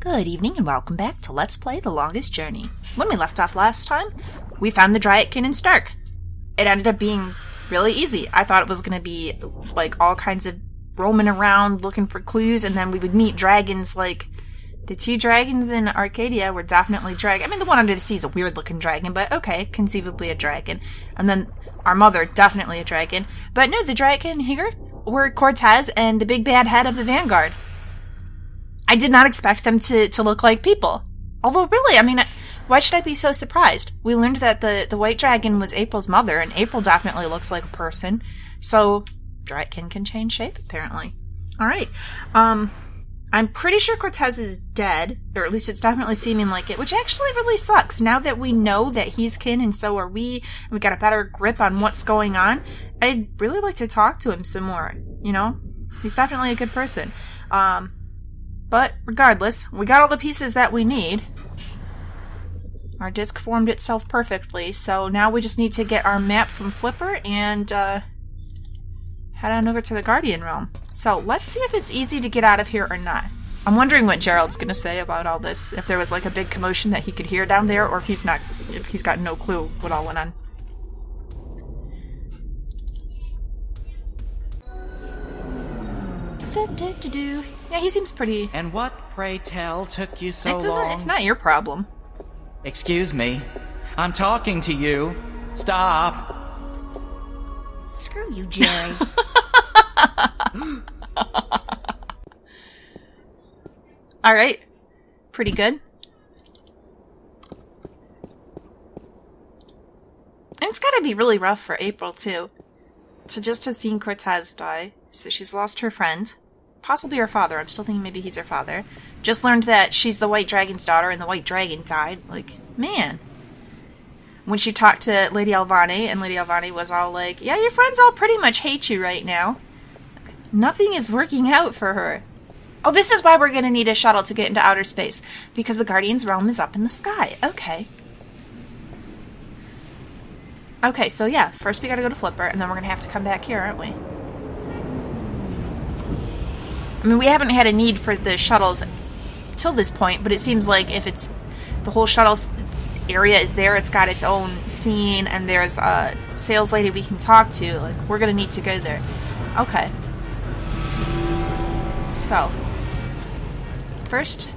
Good evening and welcome back to Let's Play The Longest Journey. When we left off last time, we found the Dryadkin and Stark. It ended up being really easy. I thought it was going to be like all kinds of roaming around looking for clues, and then we would meet dragons. Like the two dragons in Arcadia were definitely dragon. I mean, the one under the sea is a weird looking dragon, but okay, conceivably a dragon. And then our mother, definitely a dragon. But no, the Dryadkin here were Cortez and the big bad head of the Vanguard. I did not expect them to look like people. Although, really, I mean, why should I be so surprised? We learned that the white dragon was April's mother, and April definitely looks like a person. So, Dryadkin can change shape, apparently. Alright. I'm pretty sure Cortez is dead, or at least it's definitely seeming like it, which actually really sucks. Now that we know that he's kin and so are we, and we got a better grip on what's going on, I'd really like to talk to him some more, you know? He's definitely a good person. But regardless, we got all the pieces that we need. Our disc formed itself perfectly, so now we just need to get our map from Flipper and head on over to the Guardian Realm. So let's see if it's easy to get out of here or not. I'm wondering what Gerald's gonna say about all this. If there was like a big commotion that he could hear down there, or if he's got no clue what all went on. Yeah, he seems pretty... And what, pray tell, took you so long? It's not your problem. Excuse me. I'm talking to you. Stop. Screw you, Jerry. Alright. Pretty good. And it's gotta be really rough for April, too. So just to see Cortez die. So she's lost her friend. Possibly her father. I'm still thinking maybe he's her father. Just learned that she's the White Dragon's daughter and the White Dragon died. Like, man. When she talked to Lady Alvani, and Lady Alvani was all like, yeah, your friends all pretty much hate you right now. Nothing is working out for her. Oh, this is why we're going to need a shuttle to get into outer space. Because the Guardian's realm is up in the sky. Okay. Okay, so yeah. First we got to go to Flipper, and then we're going to have to come back here, aren't we? I mean, we haven't had a need for the shuttles till this point, but it seems like if it's the whole shuttle area is there, it's got its own scene, and there's a sales lady we can talk to. Like, we're gonna need to go there. Okay. So, first,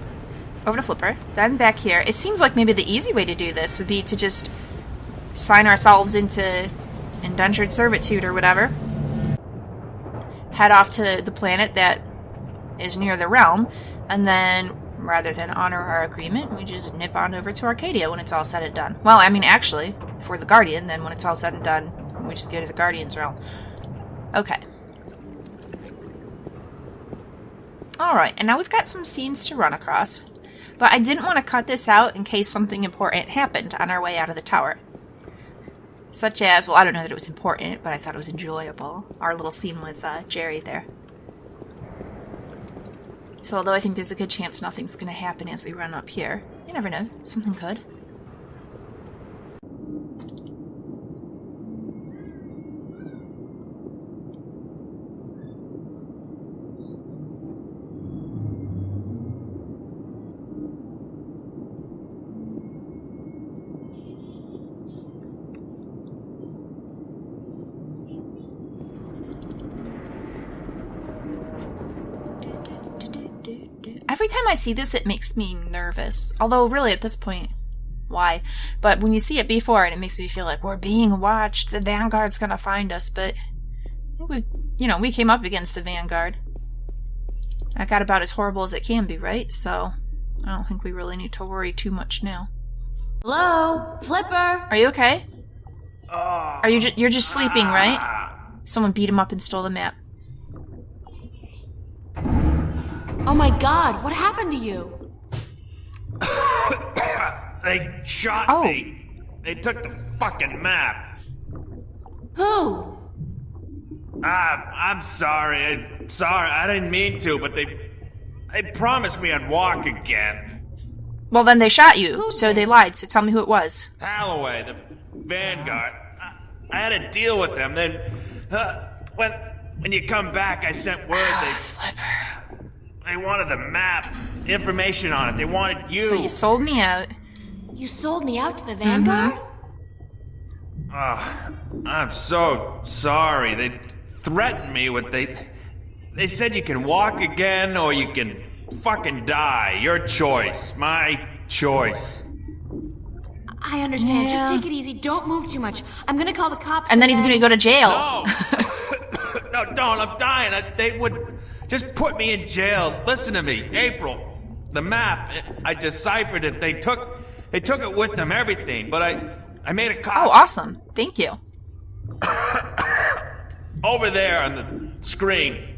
over to Flipper, then back here. It seems like maybe the easy way to do this would be to just sign ourselves into indentured servitude or whatever. Head off to the planet that is near the realm, and then rather than honor our agreement, we just nip on over to Arcadia when it's all said and done. Well, I mean, actually, if we're the Guardian, then when it's all said and done, we just go to the Guardian's realm. Okay. Alright, and now we've got some scenes to run across, but I didn't want to cut this out in case something important happened on our way out of the tower. Such as, well, I don't know that it was important, but I thought it was enjoyable. Our little scene with Jerry there. So although I think there's a good chance nothing's going to happen as we run up here, you never know, something could. Every time I see this, it makes me nervous. Although, really, at this point, why? But when you see it before, and it makes me feel like we're being watched, the Vanguard's gonna find us, but we came up against the Vanguard. That got about as horrible as it can be, right? So, I don't think we really need to worry too much now. Hello? Flipper? Are you okay? Are you you're just sleeping, right? Someone beat him up and stole the map. Oh my god, what happened to you? They shot me. They took the fucking map. Who? I'm sorry. I didn't mean to, but they promised me I'd walk again. Well, then they shot you, so they lied, so tell me who it was. Holloway, the Vanguard. I had a deal with them, then when you come back, I sent word they... Flipper. They wanted the map, information on it. They wanted you. So you sold me out. You sold me out to the Vanguard? I'm so sorry. They threatened me with They said you can walk again or you can fucking die. Your choice. My choice. I understand. Yeah. Just take it easy. Don't move too much. I'm gonna call the cops. And then he's gonna go to jail. No! No, don't. I'm dying. They would just put me in jail. Listen to me. April. The map. I deciphered it. They took it with them, everything. But I made a copy. Oh, awesome. Thank you. Over there on the screen.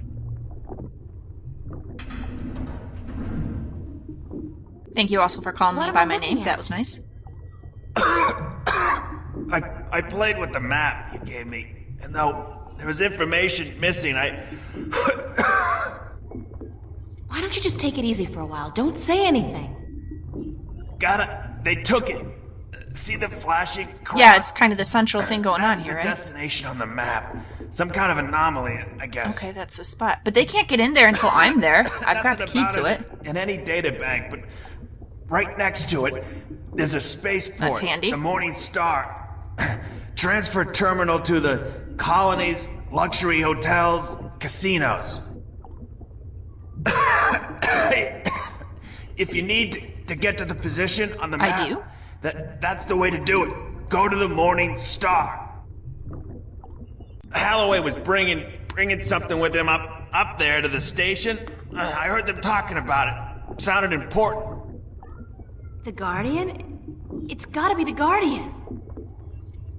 Thank you also for calling What me am by I my looking name. at? That was nice. I played with the map you gave me, and though there was information missing, Why don't you just take it easy for a while? Don't say anything. They took it. See the flashing cross? Yeah, it's kind of the central thing going on That's here, the right? destination on the map. Some kind of anomaly, I guess. Okay, that's the spot. But they can't get in there until I'm there. I've got the Nothing key about to it. in any data bank, but right next to it, there's a spaceport. That's handy. The Morning Star. Transfer terminal to the colonies, luxury hotels, casinos. If you need to get to the position on the map, I do. That's the way to do it. Go to the Morning Star. Holloway was bringing something with him up there to the station. I heard them talking about it. Sounded important. The Guardian? It's gotta be the Guardian.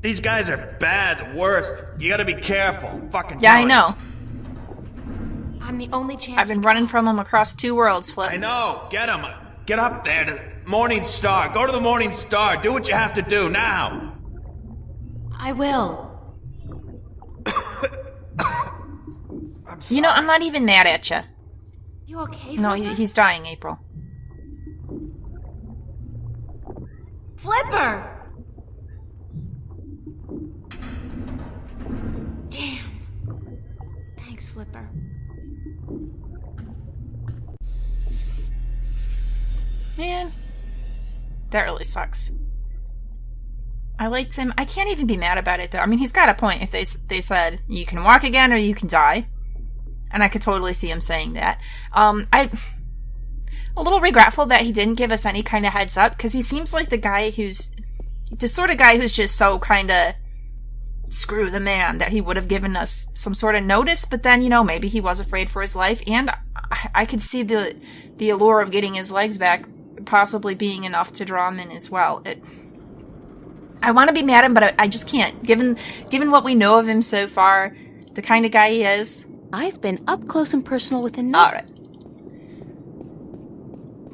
These guys are bad, the worst. You gotta be careful. Fucking Yeah, I telling know. I'm the only chance. I've been running from them across 2 worlds, you. Flip. I know. Get them. Get up there to the Morning Star. Go to the Morning Star. Do what you have to do now. I will. I'm sorry. You know, I'm not even mad at you. You okay? No, Flipper? he's dying, April. Flipper! Damn. Thanks, Flipper. Man, that really sucks. I liked him. I can't even be mad about it, though. I mean, he's got a point if they said, you can walk again or you can die. And I could totally see him saying that. I'm a little regretful that he didn't give us any kind of heads up, because he seems like the sort of guy who's just so kind of screw the man that he would have given us some sort of notice, but then, maybe he was afraid for his life, and I could see the allure of getting his legs back possibly being enough to draw him in as well. I want to be mad at him, but I just can't. Given what we know of him so far, the kind of guy he is. I've been up close and personal with him. Alright.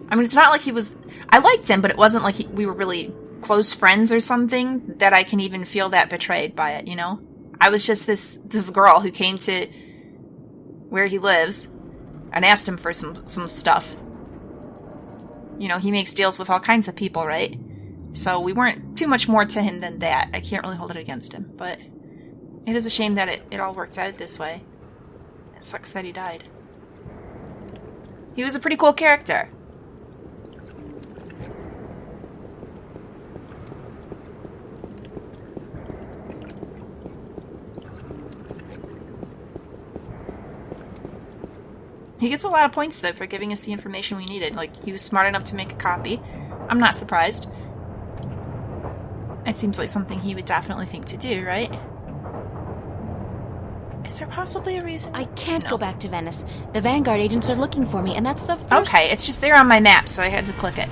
I mean, it's not like he was... I liked him, but it wasn't like we were really close friends or something that I can even feel that betrayed by it, I was just this girl who came to where he lives and asked him for some stuff. He makes deals with all kinds of people, right? So we weren't too much more to him than that. I can't really hold it against him, but it is a shame that it all worked out this way. It sucks that he died. He was a pretty cool character. He gets a lot of points, though, for giving us the information we needed. Like, he was smart enough to make a copy. I'm not surprised. It seems like something he would definitely think to do, right? Is there possibly a reason? I can't go back to Venice. The Vanguard agents are looking for me, and that's the first... Okay, it's just there on my map, so I had to click it.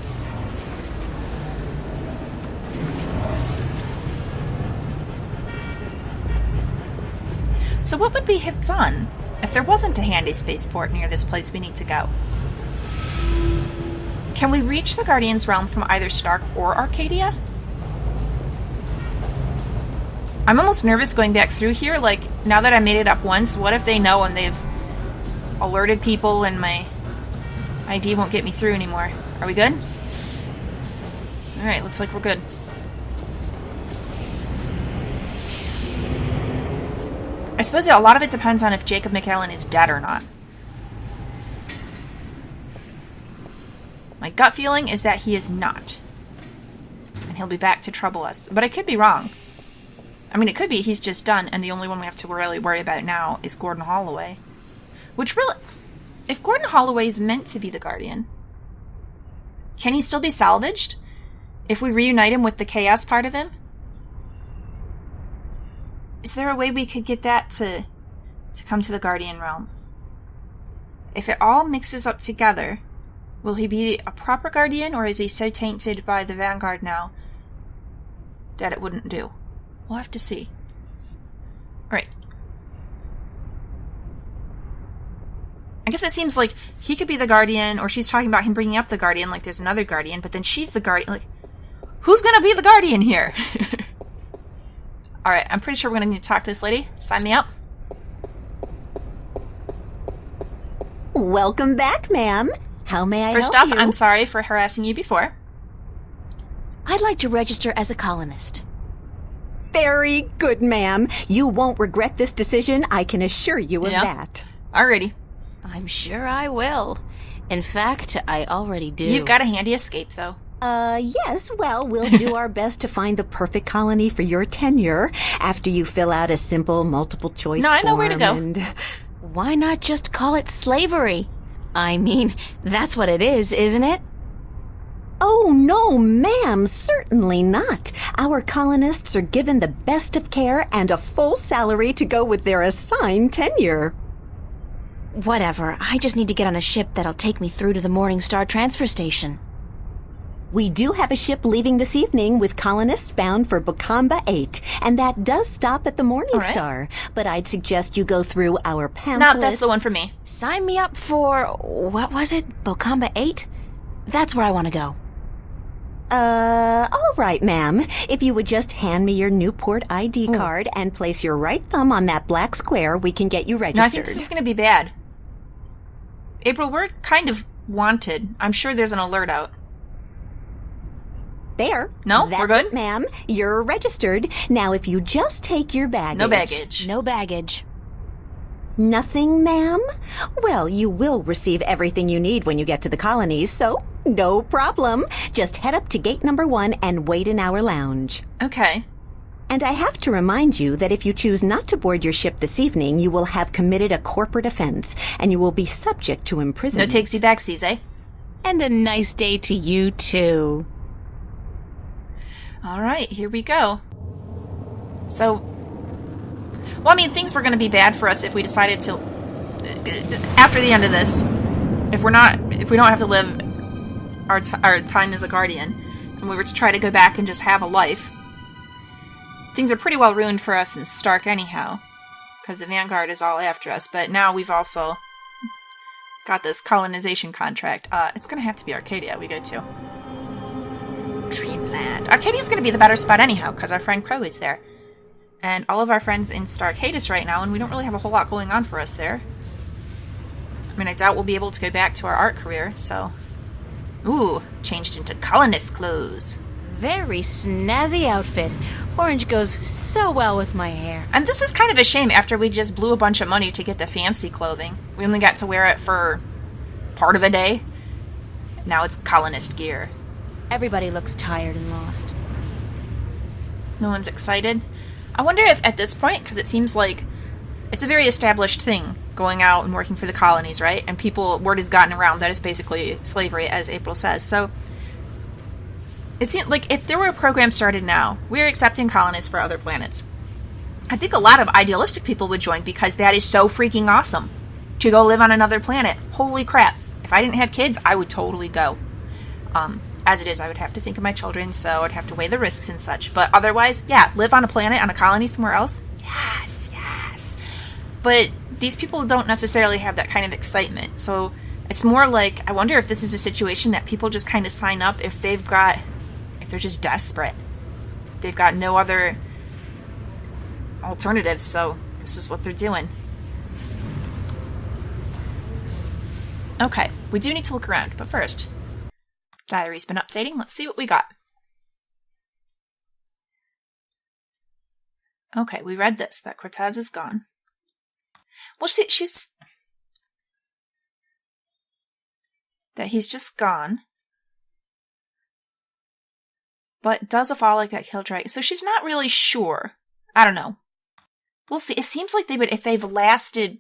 So what would we have done if there wasn't a handy spaceport near this place we need to go? Can we reach the Guardian's realm from either Stark or Arcadia? I'm almost nervous going back through here. Like, now that I made it up once, what if they know and they've alerted people and my ID won't get me through anymore? Are we good? Alright, looks like we're good. I suppose a lot of it depends on if Jacob McAllen is dead or not. My gut feeling is that he is not. And he'll be back to trouble us. But I could be wrong. I mean, it could be he's just done, and the only one we have to really worry about now is Gordon Holloway. Which really... If Gordon Holloway is meant to be the Guardian, can he still be salvaged? If we reunite him with the chaos part of him? Is there a way we could get that to come to the Guardian realm? If it all mixes up together, will he be a proper Guardian, or is he so tainted by the Vanguard now that it wouldn't do? We'll have to see. Alright. I guess it seems like he could be the Guardian, or she's talking about him bringing up the Guardian like there's another Guardian, but then she's the Guardian. Like, who's gonna be the Guardian here? Alright, I'm pretty sure we're gonna need to talk to this lady. Sign me up. Welcome back, ma'am. How may I help you? First off, I'm sorry for harassing you before. I'd like to register as a colonist. Very good, ma'am. You won't regret this decision, I can assure you of that. Alrighty. I'm sure I will. In fact, I already do. You've got a handy escape, though. Yes, well, we'll do our best to find the perfect colony for your tenure after you fill out a simple multiple choice form. No, I know where to go. And... Why not just call it slavery? I mean, that's what it is, isn't it? Oh, no, ma'am, certainly not. Our colonists are given the best of care and a full salary to go with their assigned tenure. Whatever, I just need to get on a ship that'll take me through to the Morningstar transfer station. We do have a ship leaving this evening with colonists bound for Bokamba 8, and that does stop at the Morningstar. Right. But I'd suggest you go through our pamphlets. No, that's the one for me. Sign me up for, what was it, Bokamba 8? That's where I want to go. All right, ma'am. If you would just hand me your Newport ID card and place your right thumb on that black square, we can get you registered. No, I think this is going to be bad. April, we're kind of wanted. I'm sure there's an alert out. There. No? That's We're good? it, ma'am. You're registered. Now, if you just take your baggage... No baggage. No baggage. Nothing, ma'am? Well, you will receive everything you need when you get to the colonies, so no problem. Just head up to gate number 1 and wait in our lounge. Okay. And I have to remind you that if you choose not to board your ship this evening, you will have committed a corporate offense, and you will be subject to imprisonment. No takesy backsies, eh? And a nice day to you, too. Alright, here we go. So... Well, I mean, things were going to be bad for us if we decided to... After the end of this, if we don't have to live our time as a Guardian, and we were to try to go back and just have a life, things are pretty well ruined for us in Stark anyhow, because the Vanguard is all after us, but now we've also got this colonization contract. It's going to have to be Arcadia we go to. Dreamland. Arcadia's going to be the better spot anyhow, because our friend Crow is there. And all of our friends in Stark hate us right now, and we don't really have a whole lot going on for us there. I mean, I doubt we'll be able to go back to our art career, so... Ooh, changed into colonist clothes. Very snazzy outfit. Orange goes so well with my hair. And this is kind of a shame after we just blew a bunch of money to get the fancy clothing. We only got to wear it for part of a day. Now it's colonist gear. Everybody looks tired and lost. No one's excited. I wonder if at this point, because it seems like it's a very established thing, going out and working for the colonies, right? And word has gotten around that it's basically slavery, as April says. So, it seems like if there were a program started now, we're accepting colonists for other planets. I think a lot of idealistic people would join because that is so freaking awesome. To go live on another planet. Holy crap. If I didn't have kids, I would totally go. As it is, I would have to think of my children, so I'd have to weigh the risks and such. But otherwise, yeah, live on a planet, on a colony somewhere else. Yes, yes. But these people don't necessarily have that kind of excitement. So it's more like, I wonder if this is a situation that people just kind of sign up if they're just desperate. They've got no other alternatives, so this is what they're doing. Okay, we do need to look around, but first... Diary's been updating. Let's see what we got. Okay, we read this, that Cortez is gone. Well, she's... That he's just gone. But does a fall like that kill dragon? So she's not really sure. I don't know. We'll see. It seems like they would, if they've lasted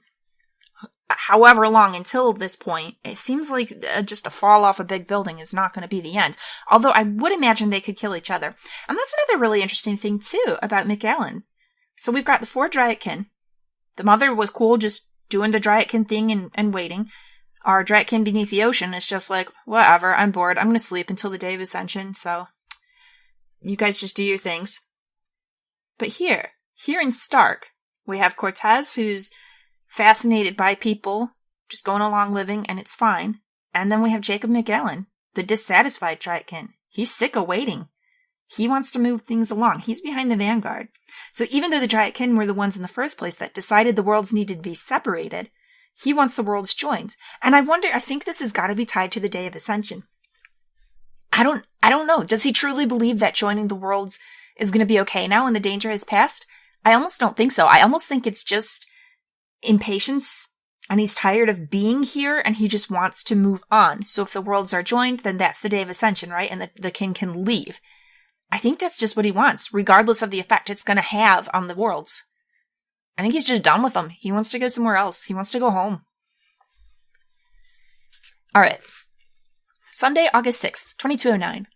however long until this point, it seems like just a fall off a big building is not going to be the end. Although I would imagine they could kill each other. And that's another really interesting thing, too, about McAllen. So we've got the 4 Dryadkin. The mother was cool just doing the Dryadkin thing and waiting. Our Dryadkin beneath the ocean is just like, whatever, I'm bored. I'm going to sleep until the day of Ascension, so you guys just do your things. But here in Stark, we have Cortez, who's fascinated by people, just going along living, and it's fine. And then we have Jacob McAllen, the dissatisfied Dryadkin. He's sick of waiting. He wants to move things along. He's behind the vanguard. So even though the Dryadkin were the ones in the first place that decided the worlds needed to be separated, he wants the worlds joined. And I think this has got to be tied to the Day of Ascension. I don't know. Does he truly believe that joining the worlds is going to be okay now and the danger has passed? I almost don't think so. I almost think it's just impatience, and he's tired of being here and he just wants to move on. So if the worlds are joined, then that's the Day of Ascension, right? And the king can leave. I think that's just what he wants, regardless of the effect it's going to have on the worlds. I think he's just done with them. He wants to go somewhere else. He wants to go home. All right. Sunday, August 6th, 2209.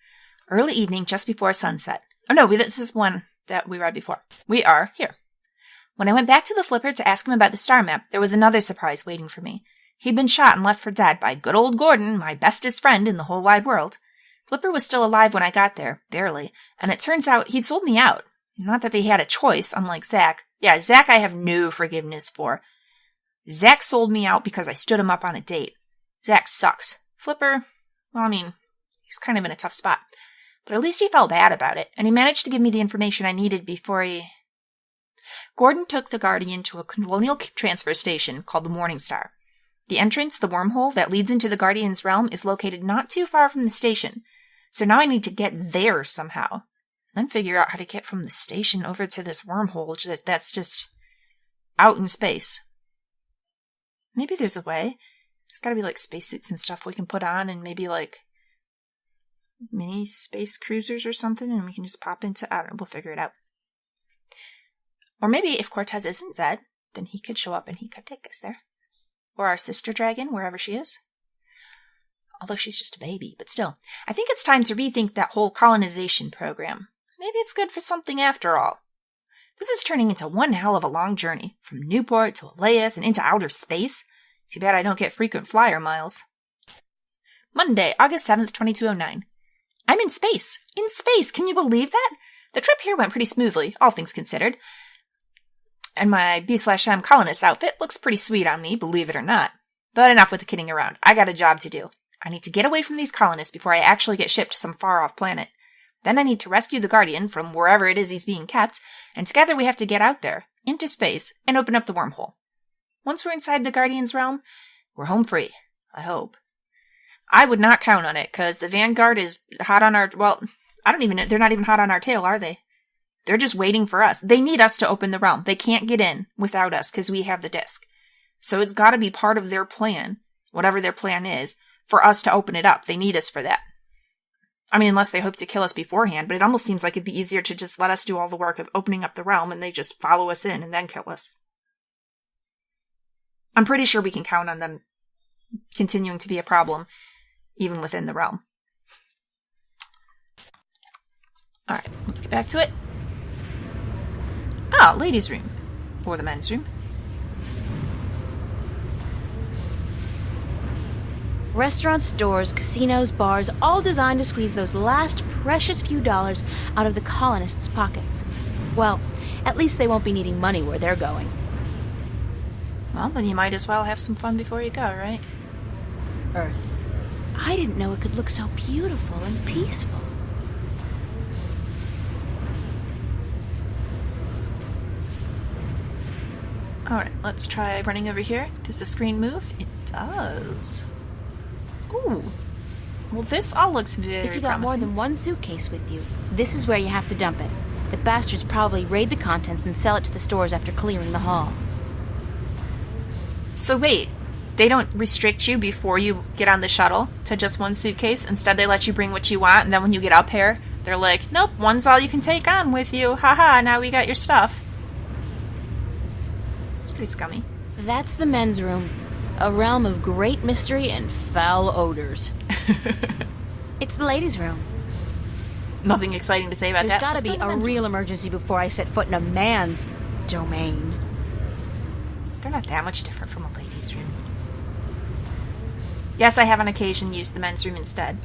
Early evening, just before sunset. Oh no, this is one that we read before. We are here. When I went back to the Flipper to ask him about the star map, there was another surprise waiting for me. He'd been shot and left for dead by good old Gordon, my bestest friend in the whole wide world. Flipper was still alive when I got there, barely, and it turns out he'd sold me out. Not that they had a choice, unlike Zack. Yeah, Zack I have no forgiveness for. Zack sold me out because I stood him up on a date. Zack sucks. Flipper, well, he's kind of in a tough spot. But at least he felt bad about it, and he managed to give me the information I needed before he... Gordon took the Guardian to a colonial transfer station called the Morning Star. The entrance, the wormhole that leads into the Guardian's realm, is located not too far from the station. So now I need to get there somehow. Then figure out how to get from the station over to this wormhole that's just out in space. Maybe there's a way. There's gotta be like spacesuits and stuff we can put on, and maybe like mini space cruisers or something, and we can just pop into... I don't know, we'll figure it out. Or maybe if Cortez isn't dead, then he could show up and he could take us there. Or our sister dragon, wherever she is. Although she's just a baby, but still. I think it's time to rethink that whole colonization program. Maybe it's good for something after all. This is turning into one hell of a long journey, from Newport to Elias and into outer space. Too bad I don't get frequent flyer miles. Monday, August 7th, 2209. I'm in space! In space! Can you believe that? The trip here went pretty smoothly, all things considered. And my B/M colonist outfit looks pretty sweet on me, believe it or not. But enough with the kidding around. I got a job to do. I need to get away from these colonists before I actually get shipped to some far-off planet. Then I need to rescue the Guardian from wherever it is he's being kept, and together we have to get out there, into space, and open up the wormhole. Once we're inside the Guardian's realm, we're home free. I hope. I would not count on it, because the Vanguard is hot on our... Well, they're not even hot on our tail, are they? They're just waiting for us. They need us to open the realm. They can't get in without us, because we have the disc. So it's got to be part of their plan, whatever their plan is, for us to open it up. They need us for that. Unless they hope to kill us beforehand, but it almost seems like it'd be easier to just let us do all the work of opening up the realm and they just follow us in and then kill us. I'm pretty sure we can count on them continuing to be a problem, even within the realm. Alright, let's get back to it. Ah, ladies' room. Or the men's room. Restaurants, stores, casinos, bars, all designed to squeeze those last precious few dollars out of the colonists' pockets. Well, at least they won't be needing money where they're going. Well, then you might as well have some fun before you go, right? Earth. I didn't know it could look so beautiful and peaceful. Alright, let's try running over here. Does the screen move? It does. Ooh. Well, this all looks very promising. If you got more than one suitcase with you, this is where you have to dump it. The bastards probably raid the contents and sell it to the stores after clearing the hall. So wait, they don't restrict you before you get on the shuttle to just one suitcase? Instead, they let you bring what you want, and then when you get up here, They're like, nope, one's all you can take on with you. Haha, now we got your stuff. It's pretty scummy. That's the men's room. A realm of great mystery and foul odors. It's the ladies' room. Nothing exciting to say about There's that. gotta be a real emergency before I set foot in a man's domain. They're not that much different from a ladies' room. Yes, I have on occasion used the men's room instead.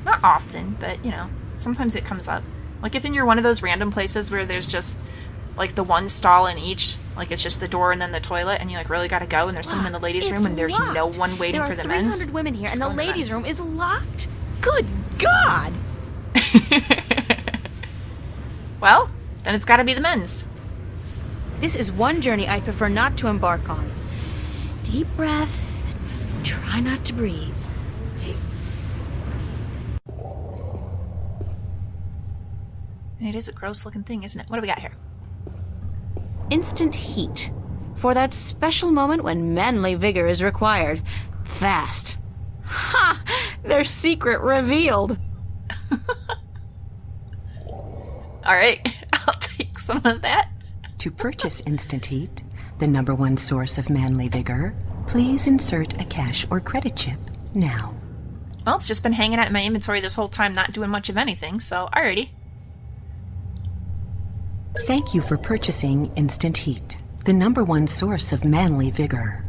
Not often, but, you know, sometimes it comes up. Like if you're one of those random places where there's just, like, the one stall in each, like it's just the door and then the toilet, and you, like, really gotta go, and there's someone in the ladies' room, and there's no one waiting for the men's. There are 300 women here, Just and the go to ladies' men's. room is locked. Good God! Well, then it's gotta be the men's. This is one journey I prefer not to embark on. Deep breath. Try not to breathe. It is a gross-looking thing, isn't it? What do we got here? Instant heat. For that special moment when manly vigor is required. Fast. Ha! Their secret revealed. Alright, I'll take some of that. To purchase Instant Heat, the #1 source of manly vigor, please insert a cash or credit chip now. Well, it's just been hanging out in my inventory this whole time, not doing much of anything, so alrighty. Thank you for purchasing Instant Heat, the #1 source of manly vigor.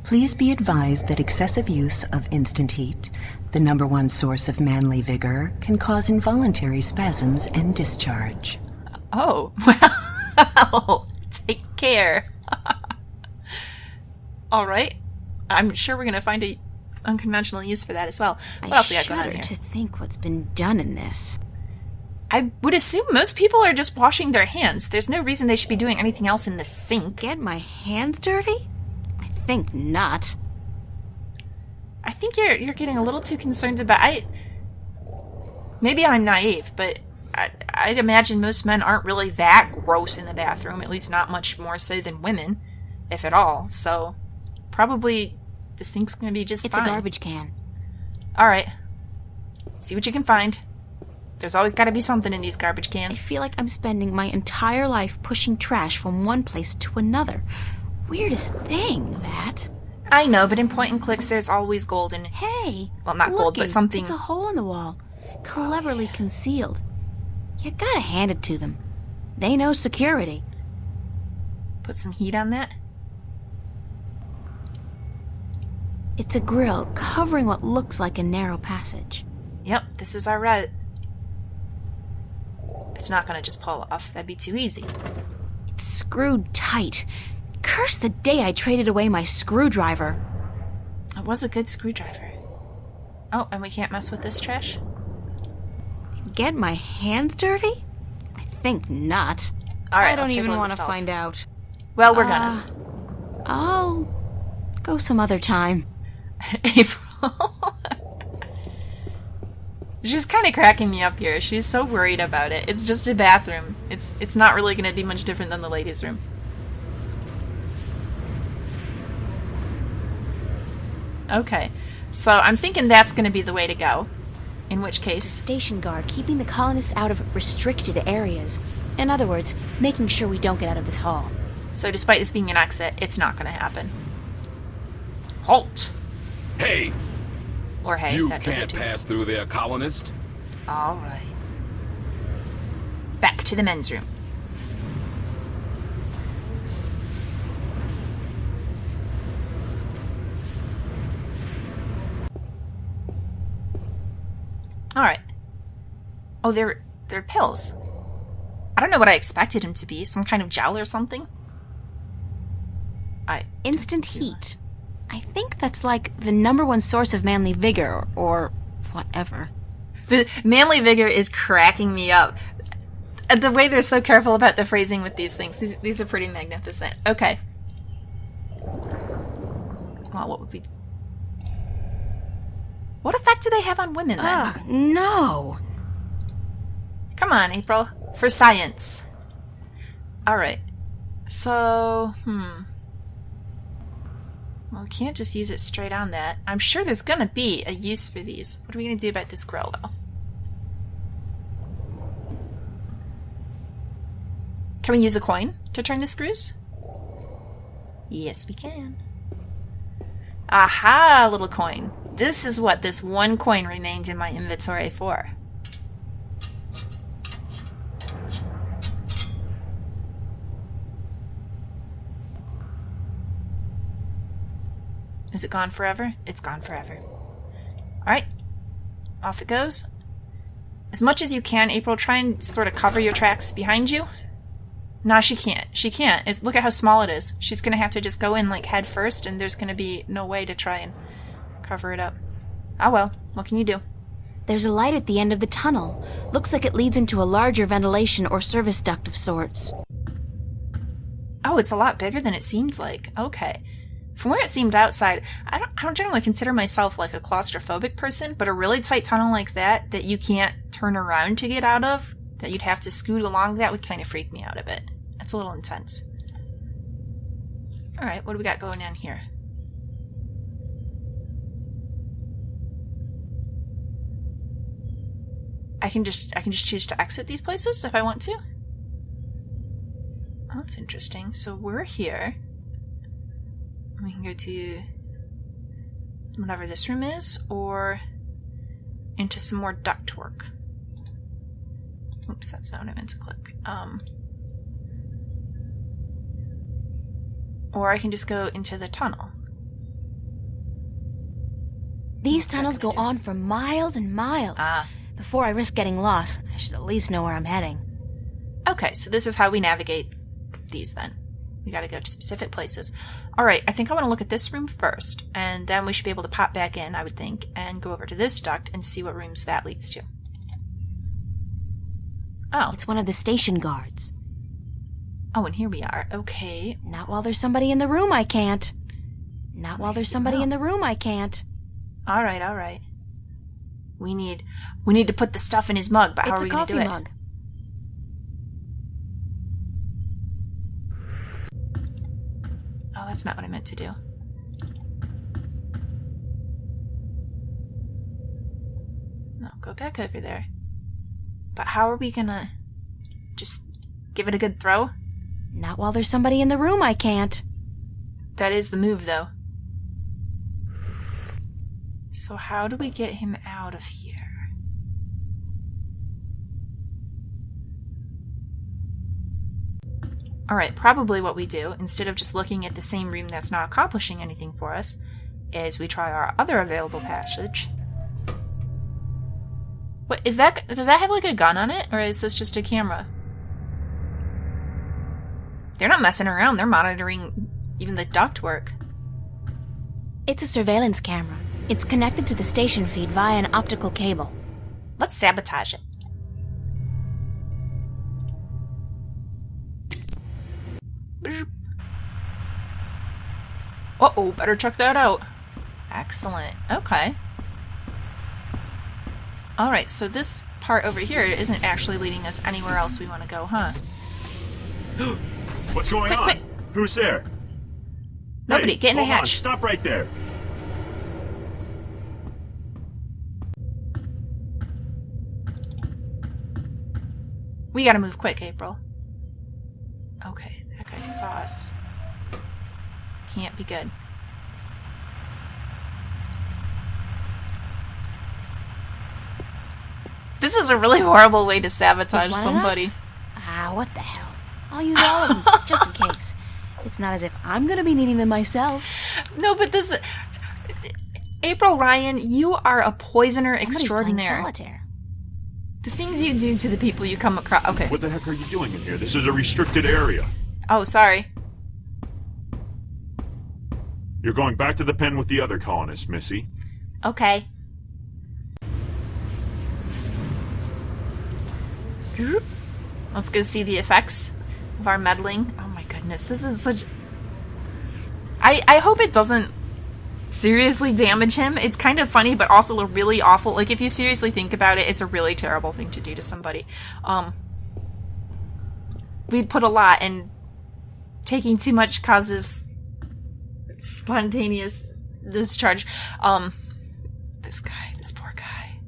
Please be advised that excessive use of Instant Heat, the #1 source of manly vigor, can cause involuntary spasms and discharge. Oh, well, take care. Alright. I'm sure we're going to find a unconventional use for that as well. What else we got going on shudder here? to think what's been done in this. I would assume most people are just washing their hands. There's no reason they should be doing anything else in the sink. Get my hands dirty? I think not. I think you're getting a little too concerned about... Maybe I'm naive, but I'd imagine most men aren't really that gross in the bathroom, at least not much more so than women, if at all. So, probably the sink's gonna be just It's fine. a garbage can. Alright. See what you can find. There's always gotta be something in these garbage I cans. feel like I'm spending my entire life pushing trash from one place to another. Weirdest thing, that. I know, but in point and clicks, there's always gold in... Hey! Well, not gold, but looky, something... It's a hole in the wall. Cleverly concealed. You gotta hand it to them. They know security. Put some heat on that. It's a grill covering what looks like a narrow passage. Yep, this is our route. It's not gonna just pull off. That'd be too easy. It's screwed tight. Curse the day I traded away my screwdriver. It was a good screwdriver. Oh, and we can't mess with this trash? Get my hands dirty? I think not. Alright, I don't let's take a even look at want the to stalls. find out. Well, we're gonna. I'll go some other time. April. She's kind of cracking me up here. She's so worried about it. It's just a bathroom. It's not really going to be much different than the ladies' room. Okay, so I'm thinking that's going to be the way to go. In which case... Station guard keeping the colonists out of restricted areas. In other words, making sure we don't get out of this hall. So despite this being an exit, it's not going to happen. Halt! Hey, Or hey, you that doesn't can't do. pass through there, colonist. Alright. Back to the men's room. Alright. Oh, they're pills. I don't know what I expected them to be. Some kind of gel or something? Instant heat. I think that's like the #1 source of manly vigor, or whatever. The manly vigor is cracking me up. The way they're so careful about the phrasing with these things. These are pretty magnificent. Okay. Well, what would be... What effect do they have on women, then? Ugh, no. Come on, April. For science. Alright. So, Well, we can't just use it straight on that. I'm sure there's gonna be a use for these. What are we gonna do about this grill, though? Can we use a coin to turn the screws? Yes, we can. Aha, little coin. This is what this one coin remains in my inventory for. Is it gone forever? It's gone forever. Alright. Off it goes. As much as you can, April, try and sort of cover your tracks behind you. Nah, she can't. She can't. Look at how small it is. She's gonna have to just go in like head first, and there's gonna be no way to try and cover it up. Ah well, what can you do? There's a light at the end of the tunnel. Looks like it leads into a larger ventilation or service duct of sorts. Oh, it's a lot bigger than it seemed like. Okay. From where it seemed outside, I don't generally consider myself like a claustrophobic person, but a really tight tunnel like that you can't turn around to get out of, that you'd have to scoot along, that would kind of freak me out a bit. That's a little intense. Alright, what do we got going on here? I can just choose to exit these places if I want to. Oh, that's interesting. So we're here. We can go to whatever this room is, or into some more ductwork. Oops, that's not what I meant to click. Or I can just go into the tunnel. These tunnels go on for miles and miles. Before I risk getting lost, I should at least know where I'm heading. Okay, so this is how we navigate these then. We gotta go to specific places. Alright, I think I want to look at this room first, and then we should be able to pop back in, I would think, and go over to this duct and see what rooms that leads to. Oh. It's one of the station guards. Oh, and here we are. Okay. Not while there's somebody in the room, I can't. Not while there's somebody in the room, I can't. Alright, alright. We need to put the stuff in his mug, but how are we going to do it? It's a coffee mug. Oh, that's not what I meant to do. No, go back over there. But how are we gonna just give it a good throw? Not while there's somebody in the room, I can't. That is the move, though. So how do we get him out of here? Alright, probably what we do, instead of just looking at the same room that's not accomplishing anything for us, is we try our other available passage. What, is that, does that have like a gun on it, or is this just a camera? They're not messing around, they're monitoring even the ductwork. It's a surveillance camera. It's connected to the station feed via an optical cable. Let's sabotage it. Uh-oh, better check that out. Excellent. Okay. Alright, so this part over here isn't actually leading us anywhere else we want to go, huh? What's going Quick, on? quick. Who's there? Nobody, Hey, get in the hold on, hatch. stop right there. We gotta move quick, April. Okay, that guy saw us. Can't be good. This is a really horrible way to sabotage Was one somebody. enough? Ah, what the hell. I'll use all of them, just in case. It's not as if I'm gonna be needing them myself. No, but this... April Ryan, you are a poisoner Somebody's playing extraordinaire. solitaire. The things you do to the people you come across... Okay. What the heck are you doing in here? This is a restricted area. Oh, sorry. You're going back to the pen with the other colonists, Missy. Okay. Let's go see the effects of our meddling. Oh my goodness, this is such... I hope it doesn't seriously damage him. It's kind of funny, but also a really awful... Like, if you seriously think about it, it's a really terrible thing to do to somebody. We put a lot, and taking too much causes spontaneous discharge. This poor guy.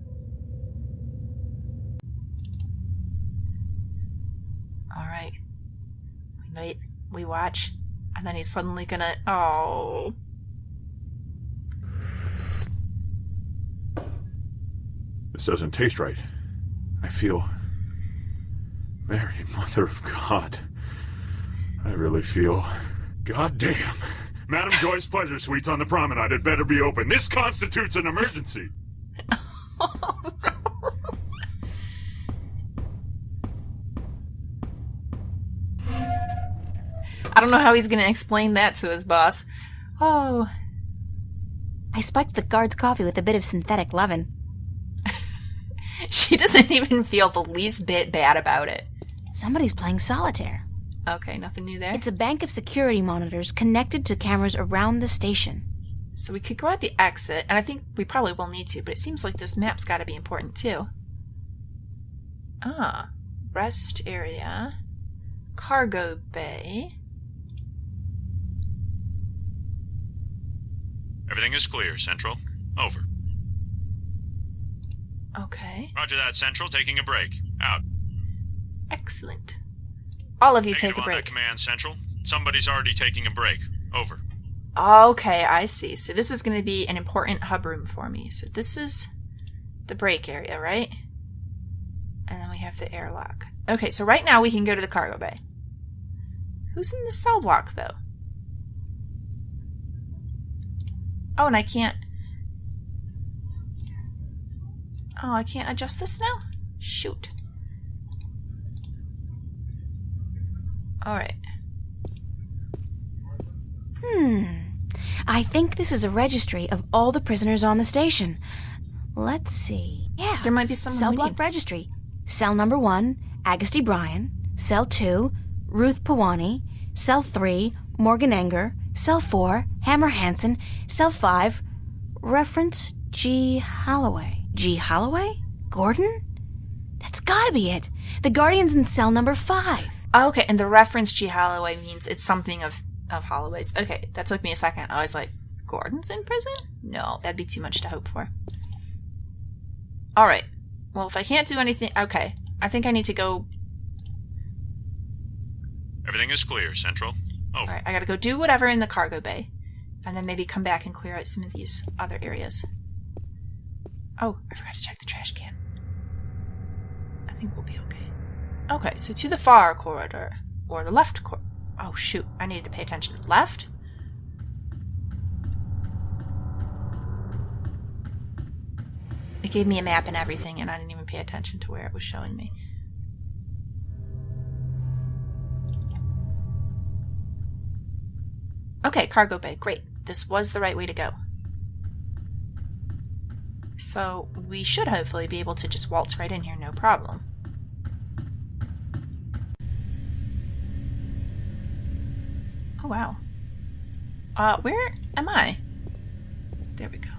All right. We wait, we watch, and then he's suddenly gonna, oh. This doesn't taste right. I feel... Mary, Mother of God. I really feel... Goddamn. Madam Joy's Pleasure Suites on the promenade had better be open. This constitutes an emergency. Oh, no. I don't know how he's gonna explain that to his boss. Oh. I spiked the guard's coffee with a bit of synthetic leaven. She doesn't even feel the least bit bad about it. Somebody's playing solitaire. Okay, nothing new there. It's a bank of security monitors connected to cameras around the station. So we could go out the exit, and I think we probably will need to, but it seems like this map's got to be important too. Ah, rest area, cargo bay. Everything is clear, Central. Over. Okay. Roger that, Central. Taking a break. Out. Excellent. All of you take Negative a on break. that command, Central. Somebody's already taking a break. Over. Okay, I see. So this is going to be an important hub room for me. So this is the break area, right? And then we have the airlock. Okay, so right now we can go to the cargo bay. Who's in the cell block, though? Oh, and I can't... Oh, I can't adjust this now? Shoot. Alright. I think this is a registry of all the prisoners on the station. Let's see. Yeah. There might be someone Cell we block need. registry. Cell number 1, Agusty Bryan. Cell 2, Ruth Pawani. Cell 3, Morgan Enger. Cell 4, Hammer Hansen. Cell 5, reference G. Holloway. G. Holloway? Gordon? That's gotta be it. The Guardian's in cell number 5. Okay, and the reference G. Holloway means it's something of Holloway's. Okay, that took me a second. I was like, Gordon's in prison? No, that'd be too much to hope for. Alright. Well, if I can't do anything... Okay. I think I need to go... Everything is clear, Central. Over. Alright, I gotta go do whatever in the cargo bay. And then maybe come back and clear out some of these other areas. Oh, I forgot to check the trash can. I think we'll be okay. Okay, so to the far corridor. Or the left corridor. Oh, shoot. I needed to pay attention. Left? It gave me a map and everything, and I didn't even pay attention to where it was showing me. Okay, cargo bay. Great. This was the right way to go. So we should hopefully be able to just waltz right in here, no problem. Oh, wow. Where am I? There we go.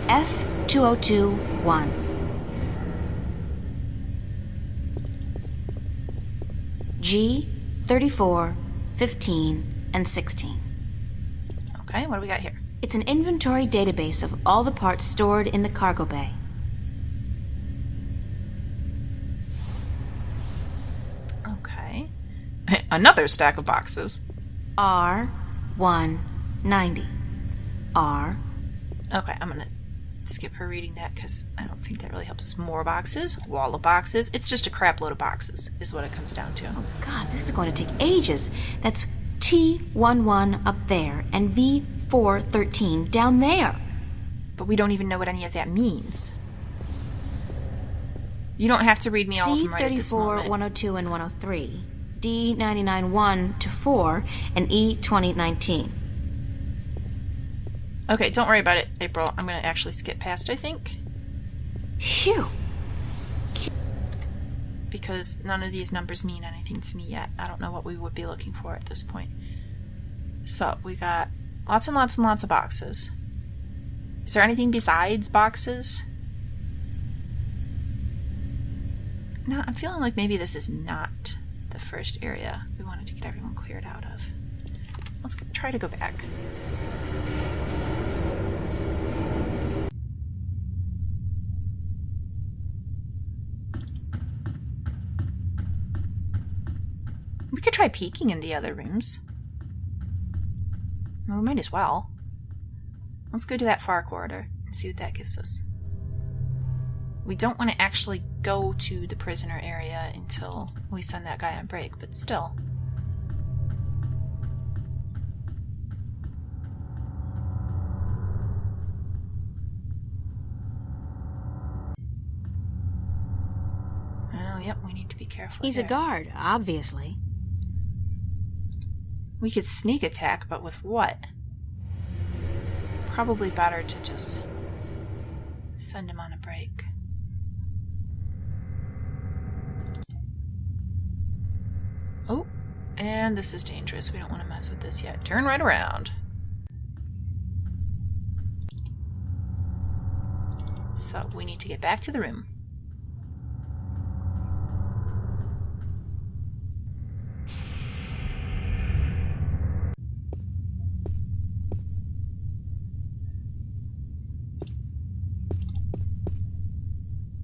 F2021. G 34, 15, and 16. Okay, what do we got here? It's an inventory database of all the parts stored in the cargo bay. Okay. Another stack of boxes. R190. R. Okay, I'm gonna skip her reading that because I don't think that really helps us. More boxes. Wall of boxes. It's just a crap load of boxes, is what it comes down to. God, this is going to take ages. That's T11 up there and B413 down there. But we don't even know what any of that means. You don't have to read me all of them right at this C34, moment. 102, and 103. D99 1 to 4 and E2019. Okay, don't worry about it, April. I'm gonna actually skip past, I think. Phew. Because none of these numbers mean anything to me yet. I don't know what we would be looking for at this point. So, we got lots and lots and lots of boxes. Is there anything besides boxes? No, I'm feeling like maybe this is not the first area we wanted to get everyone cleared out of. Let's try to go back. We could try peeking in the other rooms. Well, we might as well. Let's go to that far corridor and see what that gives us. We don't want to actually go to the prisoner area until we send that guy on break, but still. Oh, yep, we need to be careful. He's a guard, obviously. We could sneak attack, but with what? Probably better to just send him on a break. Oh, and this is dangerous. We don't want to mess with this yet. Turn right around. So we need to get back to the room.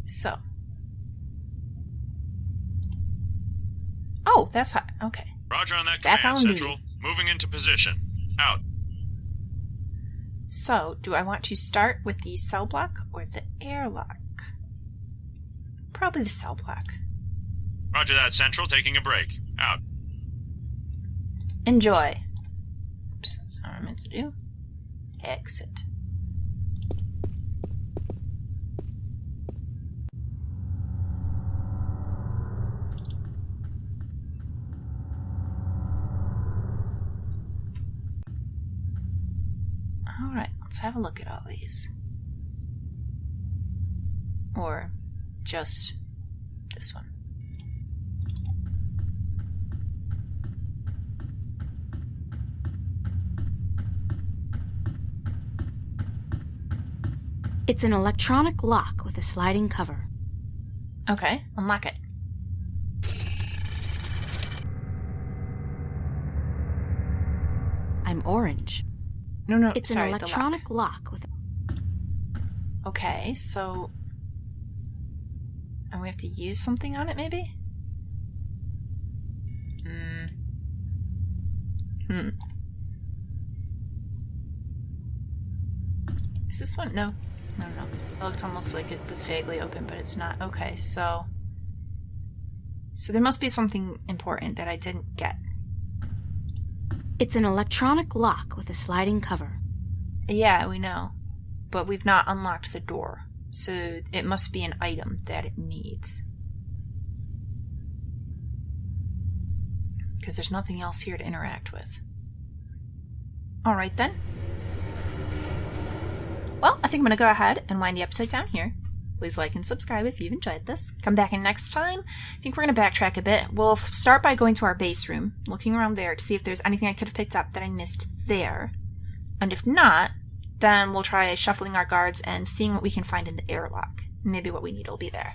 So. Oh, that's hot. Okay. Roger on that Back command, on duty. Central. Moving into position. Out. So, do I want to start with the cell block or the airlock? Probably the cell block. Roger that, Central. Taking a break. Out. Enjoy. Oops, that's not what I meant to do. Exit. Alright, let's have a look at all these. Or just this one. It's an electronic lock with a sliding cover. Okay, unlock it. I'm orange. No, It's sorry, an the lock. electronic lock with Okay, so... And we have to use something on it, maybe? Is this one? No. No. It looked almost like it was vaguely open, but it's not. Okay, so... So there must be something important that I didn't get. It's an electronic lock with a sliding cover. Yeah, we know. But we've not unlocked the door. So it must be an item that it needs. Because there's nothing else here to interact with. Alright then. Well, I think I'm going to go ahead and wind the episode down here. Please like and subscribe if you've enjoyed this. Come back in next time. I think we're going to backtrack a bit. We'll start by going to our base room, looking around there to see if there's anything I could have picked up that I missed there. And if not, then we'll try shuffling our guards and seeing what we can find in the airlock. Maybe what we need will be there.